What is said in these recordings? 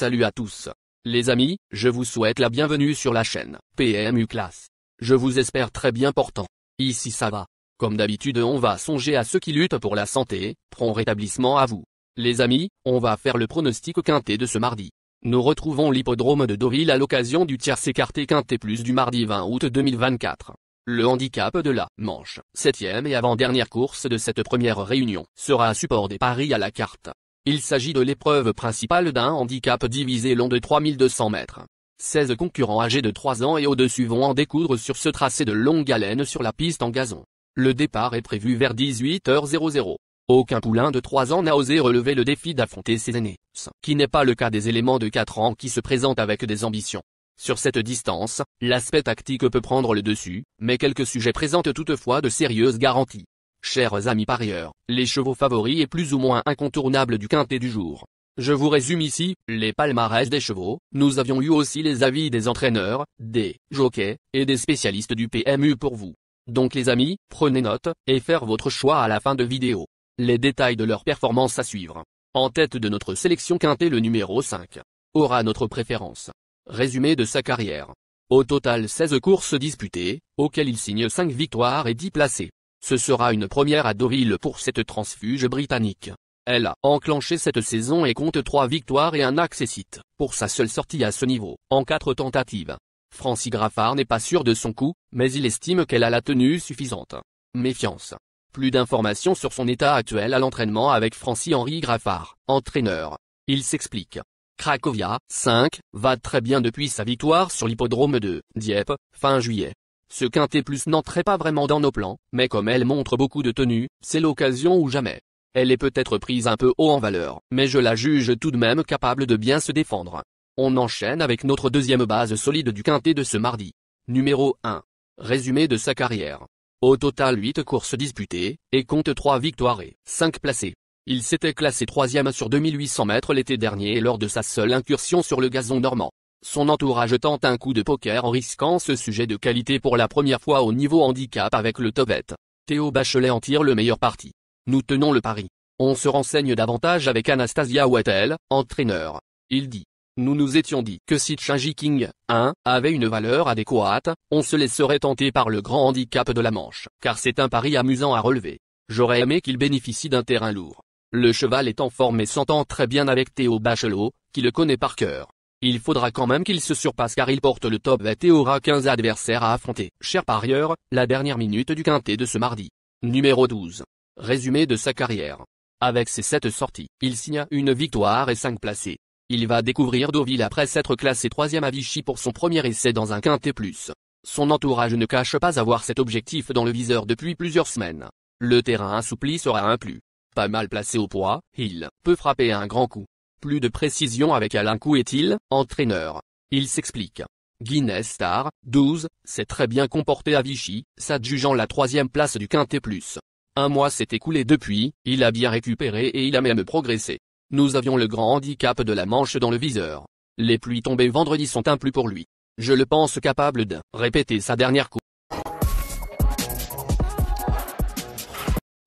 Salut à tous. Les amis, je vous souhaite la bienvenue sur la chaîne PMU Classe. Je vous espère très bien portant. Ici ça va. Comme d'habitude on va songer à ceux qui luttent pour la santé, prompt rétablissement à vous. Les amis, on va faire le pronostic quintet de ce mardi. Nous retrouvons l'hippodrome de Deauville à l'occasion du tierce écarté quintet plus du mardi 20 août 2024. Le handicap de la Manche, 7e et avant-dernière course de cette première réunion, sera à support des paris à la carte. Il s'agit de l'épreuve principale d'un handicap divisé long de 3200 mètres. 16 concurrents âgés de 3 ans et au-dessus vont en découdre sur ce tracé de longue haleine sur la piste en gazon. Le départ est prévu vers 18h00. Aucun poulain de 3 ans n'a osé relever le défi d'affronter ses aînés, ce qui n'est pas le cas des éléments de 4 ans qui se présentent avec des ambitions. Sur cette distance, l'aspect tactique peut prendre le dessus, mais quelques sujets présentent toutefois de sérieuses garanties. Chers amis parieurs, les chevaux favoris et plus ou moins incontournables du quintet du jour. Je vous résume ici, les palmarès des chevaux. Nous avions eu aussi les avis des entraîneurs, des jockeys, et des spécialistes du PMU pour vous. Donc les amis, prenez note, et faire votre choix à la fin de vidéo. Les détails de leur performance à suivre. En tête de notre sélection quintet le numéro 5. Aura notre préférence. Résumé de sa carrière. Au total 16 courses disputées, auxquelles il signe 5 victoires et 10 placés. Ce sera une première à Deauville pour cette transfuge britannique. Elle a enclenché cette saison et compte 3 victoires et un accessite, pour sa seule sortie à ce niveau, en 4 tentatives. Francis Graffard n'est pas sûr de son coup, mais il estime qu'elle a la tenue suffisante. Méfiance. Plus d'informations sur son état actuel à l'entraînement avec Francis-Henri Graffard, entraîneur. Il s'explique. Cracovia, 5, va très bien depuis sa victoire sur l'hippodrome de Dieppe, fin juillet. Ce quintet plus n'entrait pas vraiment dans nos plans, mais comme elle montre beaucoup de tenue, c'est l'occasion ou jamais. Elle est peut-être prise un peu haut en valeur, mais je la juge tout de même capable de bien se défendre. On enchaîne avec notre deuxième base solide du quintet de ce mardi. Numéro 1. Résumé de sa carrière. Au total 8 courses disputées, et compte 3 victoires et 5 placés. Il s'était classé 3e sur 2800 mètres l'été dernier lors de sa seule incursion sur le gazon normand. Son entourage tente un coup de poker en risquant ce sujet de qualité pour la première fois au niveau handicap avec le Tovet. Théo Bachelet en tire le meilleur parti. Nous tenons le pari. On se renseigne davantage avec Anastasia Wattel, entraîneur. Il dit. Nous nous étions dit que si Changi King, 1, avait une valeur adéquate, on se laisserait tenter par le grand handicap de la Manche, car c'est un pari amusant à relever. J'aurais aimé qu'il bénéficie d'un terrain lourd. Le cheval est en forme et s'entend très bien avec Théo Bachelet, qui le connaît par cœur. Il faudra quand même qu'il se surpasse car il porte le top 20 et aura 15 adversaires à affronter. Cher parieur, la dernière minute du quintet de ce mardi. Numéro 12. Résumé de sa carrière. Avec ses 7 sorties, il signa une victoire et 5 placés. Il va découvrir Deauville après s'être classé 3e à Vichy pour son premier essai dans un quintet plus. Son entourage ne cache pas avoir cet objectif dans le viseur depuis plusieurs semaines. Le terrain assoupli sera un plus. Pas mal placé au poids, il peut frapper un grand coup. Plus de précision avec Alain Couet-il, entraîneur. Il s'explique. Guinness Star, 12, s'est très bien comporté à Vichy, s'adjugeant la 3e place du quintet plus. Un mois s'est écoulé depuis, il a bien récupéré et il a même progressé. Nous avions le grand handicap de la Manche dans le viseur. Les pluies tombées vendredi sont un plus pour lui. Je le pense capable de répéter sa dernière course.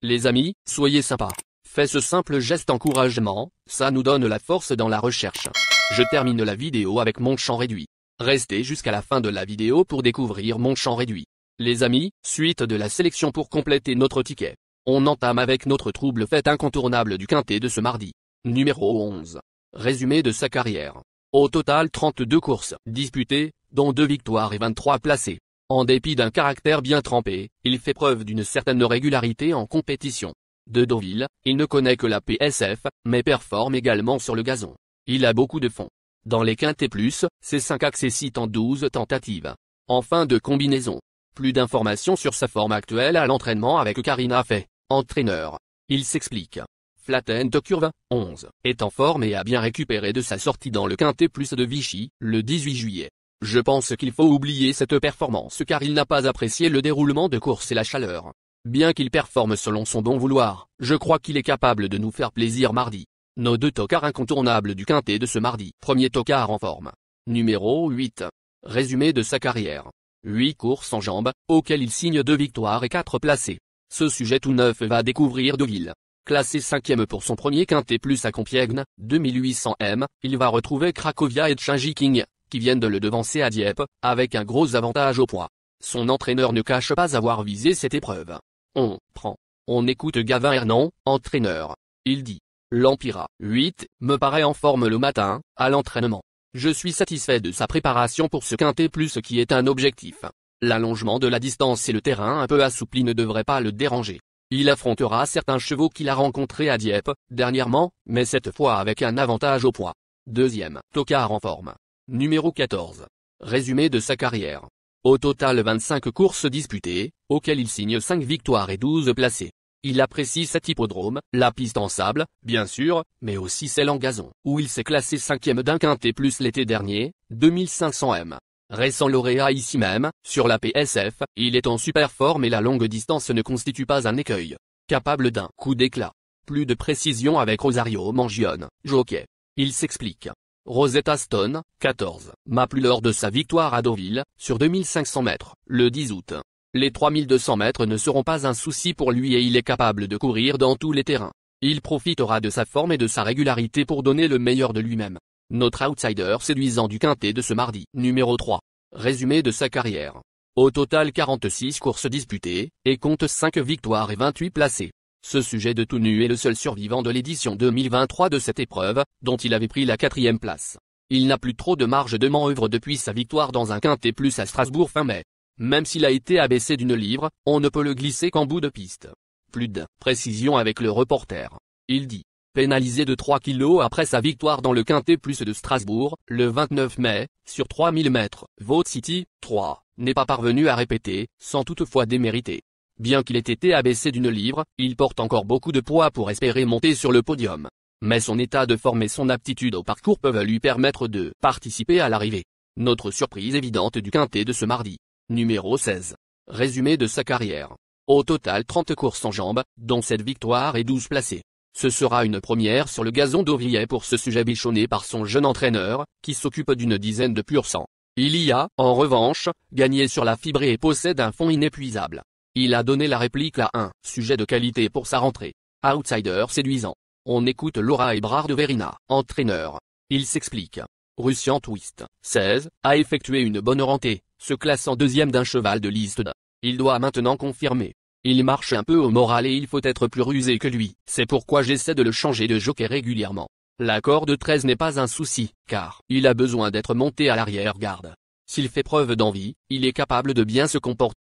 Les amis, soyez sympas. Fais ce simple geste encouragement, ça nous donne la force dans la recherche. Je termine la vidéo avec mon champ réduit. Restez jusqu'à la fin de la vidéo pour découvrir mon champ réduit. Les amis, suite de la sélection pour compléter notre ticket. On entame avec notre trouble fête incontournable du quintet de ce mardi. Numéro 11. Résumé de sa carrière. Au total 32 courses disputées, dont 2 victoires et 23 placés. En dépit d'un caractère bien trempé, il fait preuve d'une certaine régularité en compétition. De Deauville, il ne connaît que la PSF, mais performe également sur le gazon. Il a beaucoup de fond. Dans les quintets plus, c'est 5 accessites en 12 tentatives. En fin de combinaison. Plus d'informations sur sa forme actuelle à l'entraînement avec Karina Fay, entraîneur. Il s'explique. Flatten Curve, 11, est en forme et a bien récupéré de sa sortie dans le quintet plus de Vichy, le 18 juillet. Je pense qu'il faut oublier cette performance car il n'a pas apprécié le déroulement de course et la chaleur. Bien qu'il performe selon son bon vouloir, je crois qu'il est capable de nous faire plaisir mardi. Nos 2 tocards incontournables du quintet de ce mardi. Premier tocard en forme. Numéro 8. Résumé de sa carrière. 8 courses en jambes, auxquelles il signe 2 victoires et 4 placés. Ce sujet tout neuf va découvrir Deauville. Classé 5e pour son premier quintet plus à Compiègne, 2800 m, il va retrouver Cracovia et Chingy King, qui viennent de le devancer à Dieppe, avec un gros avantage au poids. Son entraîneur ne cache pas avoir visé cette épreuve. On écoute Gavin Hernan, entraîneur. Il dit: l'Empira 8 me paraît en forme le matin, à l'entraînement. Je suis satisfait de sa préparation pour ce quintet plus qui est un objectif. L'allongement de la distance et le terrain un peu assoupli ne devraient pas le déranger. Il affrontera certains chevaux qu'il a rencontrés à Dieppe, dernièrement, mais cette fois avec un avantage au poids. Deuxième, Tocard en forme. Numéro 14. Résumé de sa carrière. Au total 25 courses disputées, auxquelles il signe 5 victoires et 12 placés. Il apprécie cet hippodrome, la piste en sable, bien sûr, mais aussi celle en gazon, où il s'est classé 5e d'un quintet plus l'été dernier, 2500 m. Récent lauréat ici même, sur la PSF, il est en super forme et la longue distance ne constitue pas un écueil. Capable d'un coup d'éclat. Plus de précision avec Rosario Mangione, jockey. Il s'explique. Rosetta Stone, 14, m'a plu lors de sa victoire à Deauville, sur 2500 mètres, le 10 août. Les 3200 mètres ne seront pas un souci pour lui et il est capable de courir dans tous les terrains. Il profitera de sa forme et de sa régularité pour donner le meilleur de lui-même. Notre outsider séduisant du quintet de ce mardi. Numéro 3. Résumé de sa carrière. Au total 46 courses disputées, et compte 5 victoires et 28 placés. Ce sujet de tout nu est le seul survivant de l'édition 2023 de cette épreuve, dont il avait pris la 4e place. Il n'a plus trop de marge de manœuvre depuis sa victoire dans un quintet plus à Strasbourg fin mai. Même s'il a été abaissé d'une livre, on ne peut le glisser qu'en bout de piste. Plus de précision avec le reporter. Il dit. Pénalisé de 3 kilos après sa victoire dans le quintet plus de Strasbourg, le 29 mai, sur 3000 mètres, Vaud City, 3, n'est pas parvenu à répéter, sans toutefois démériter. Bien qu'il ait été abaissé d'une livre, il porte encore beaucoup de poids pour espérer monter sur le podium. Mais son état de forme et son aptitude au parcours peuvent lui permettre de participer à l'arrivée. Notre surprise évidente du quintet de ce mardi. Numéro 16. Résumé de sa carrière. Au total 30 courses en jambes, dont 7 victoires et 12 placés. Ce sera une première sur le gazon d'Auvilliers pour ce sujet bichonné par son jeune entraîneur, qui s'occupe d'une dizaine de pur sang. Il y a, en revanche, gagné sur la fibrée et possède un fond inépuisable. Il a donné la réplique à un sujet de qualité pour sa rentrée. Outsider séduisant. On écoute Laura Ebrard de Verina, entraîneur. Il s'explique. Russian Twist, 16, a effectué une bonne rentrée, se classant deuxième d'un cheval de liste D. Il doit maintenant confirmer. Il marche un peu au moral et il faut être plus rusé que lui, c'est pourquoi j'essaie de le changer de jockey régulièrement. La corde 13 n'est pas un souci, car il a besoin d'être monté à l'arrière-garde. S'il fait preuve d'envie, il est capable de bien se comporter.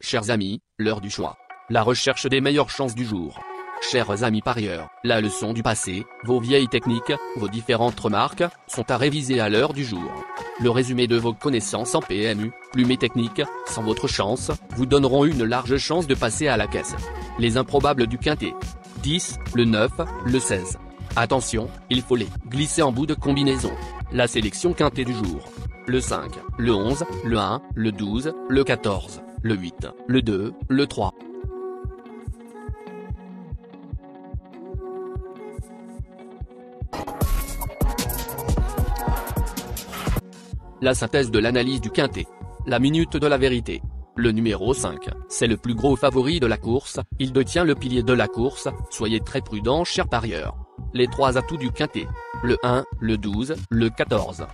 Chers amis, l'heure du choix. La recherche des meilleures chances du jour. Chers amis parieurs, la leçon du passé, vos vieilles techniques, vos différentes remarques, sont à réviser à l'heure du jour. Le résumé de vos connaissances en PMU, plumes et techniques, sans votre chance, vous donneront une large chance de passer à la caisse. Les improbables du quintet. 10, le 9, le 16. Attention, il faut les glisser en bout de combinaison. La sélection quintet du jour. Le 5, le 11, le 1, le 12, le 14. Le 8, le 2, le 3. La synthèse de l'analyse du quintet. La minute de la vérité. Le numéro 5, c'est le plus gros favori de la course, il détient le pilier de la course, soyez très prudents chers parieurs. Les 3 atouts du quintet. Le 1, le 12, le 14.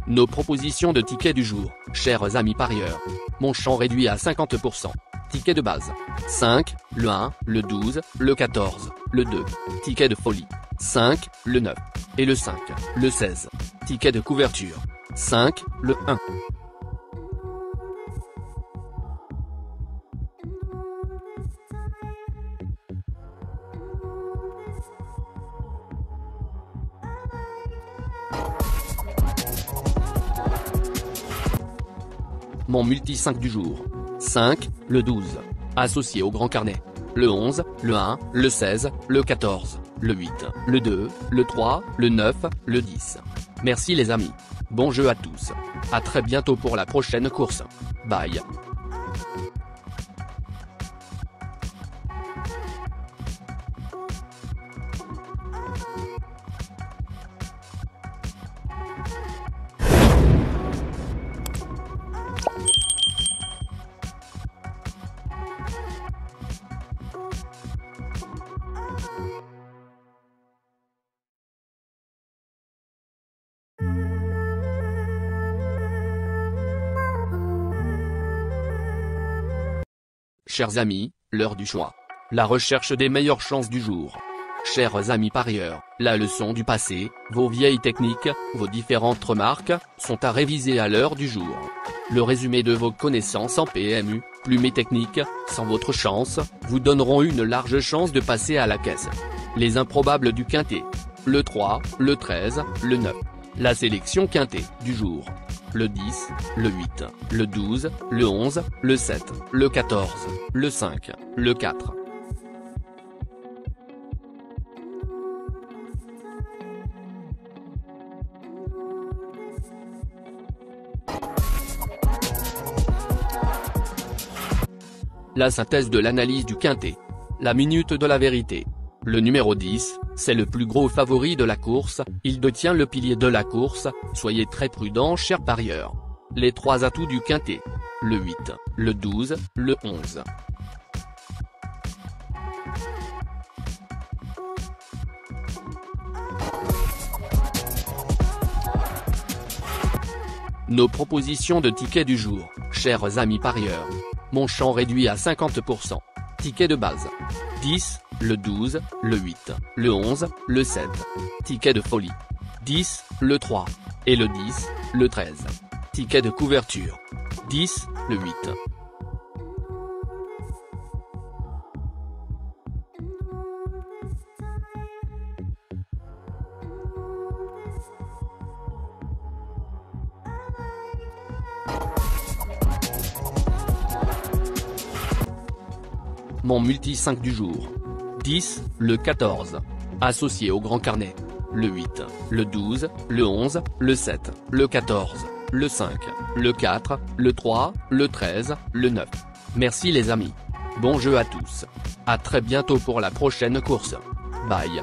Nos propositions de tickets du jour, chers amis parieurs. Mon champ réduit à 50%. Ticket de base. 5, le 1, le 12, le 14, le 2. Ticket de folie. 5, le 9. Et le 5, le 16. Ticket de couverture. 5, le 1. Mon multi 5 du jour. 5, le 12. Associé au grand carnet. Le 11, le 1, le 16, le 14. le 8, le 2, le 3, le 9, le 10. Merci les amis. Bon jeu à tous. À très bientôt pour la prochaine course. Bye. Chers amis, l'heure du choix. La recherche des meilleures chances du jour. Chers amis parieurs, la leçon du passé, vos vieilles techniques, vos différentes remarques, sont à réviser à l'heure du jour. Le résumé de vos connaissances en PMU, plumes et techniques, sans votre chance, vous donneront une large chance de passer à la caisse. Les improbables du quintet. Le 3, le 13, le 9. La sélection quintet du jour. Le 10, le 8, le 12, le 11, le 7, le 14, le 5, le 4. La synthèse de l'analyse du quintet. La minute de la vérité. Le numéro 10, c'est le plus gros favori de la course, il détient le pilier de la course, soyez très prudents chers parieurs. Les 3 atouts du quintet. Le 8, le 12, le 11. Nos propositions de tickets du jour, chers amis parieurs. Mon champ réduit à 50%. Ticket de base. 10, le 12, le 8, le 11, le 7. Ticket de folie. 10, le 3. Et le 10, le 13. Ticket de couverture. 10, le 8. Mon multi 5 du jour. 10, le 14. Associé au grand carnet. Le 8, le 12, le 11, le 7, le 14, le 5, le 4, le 3, le 13, le 9. Merci les amis. Bon jeu à tous. À très bientôt pour la prochaine course. Bye.